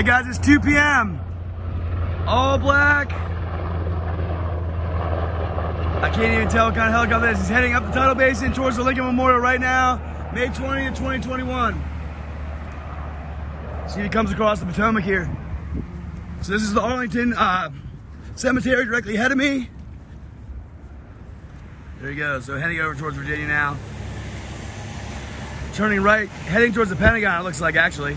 Hey guys, it's 2 p.m. All black. I can't even tell what kind of helicopter it is. He's heading up the tidal basin towards the Lincoln Memorial right now, May 20th, 2021. See if he comes across the Potomac here. So this is the Arlington Cemetery directly ahead of me. There he goes. So heading over towards Virginia now. Turning right, heading towards the Pentagon, it looks like, actually.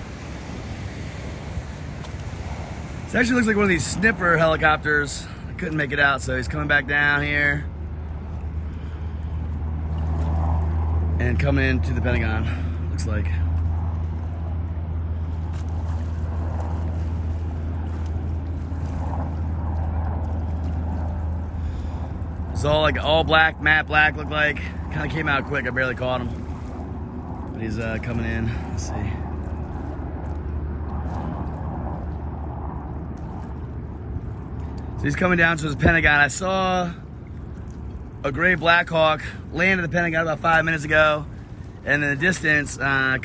It actually looks like one of these sniffer helicopters. I couldn't make it out, so he's coming back down here. And coming into the Pentagon, looks like. It's all like all black, matte black, looked like. Kind of came out quick, I barely caught him. But he's coming in, let's see. So he's coming down to the Pentagon. I saw a gray Black Hawk land at the Pentagon about 5 minutes ago. And in the distance, that's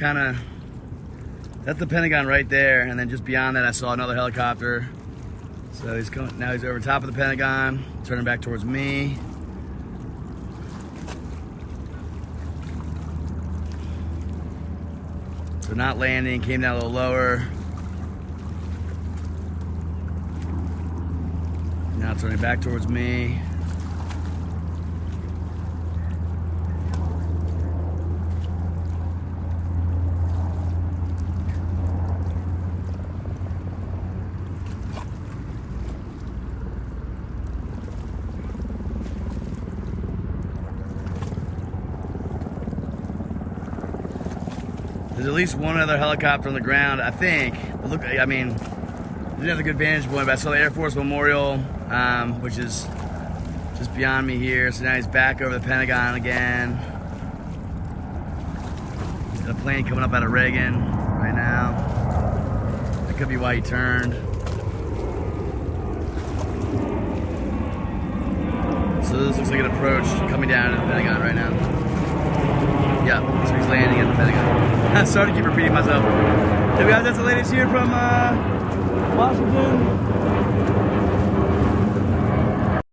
the Pentagon right there. And then just beyond that, I saw another helicopter. So he's coming, now he's over top of the Pentagon, turning back towards me. So not landing, came down a little lower. Now turning back towards me. There's at least one other helicopter on the ground, I think. Look, I mean, didn't have a good vantage point, but I saw the Air Force Memorial, which is just beyond me here. So now he's back over the Pentagon again. He's got a plane coming up out of Reagan right now. That could be why he turned. So this looks like an approach coming down to the Pentagon right now. Yep, so he's landing at the Pentagon. Sorry to keep repeating myself. So guys, that's the latest here from Washington.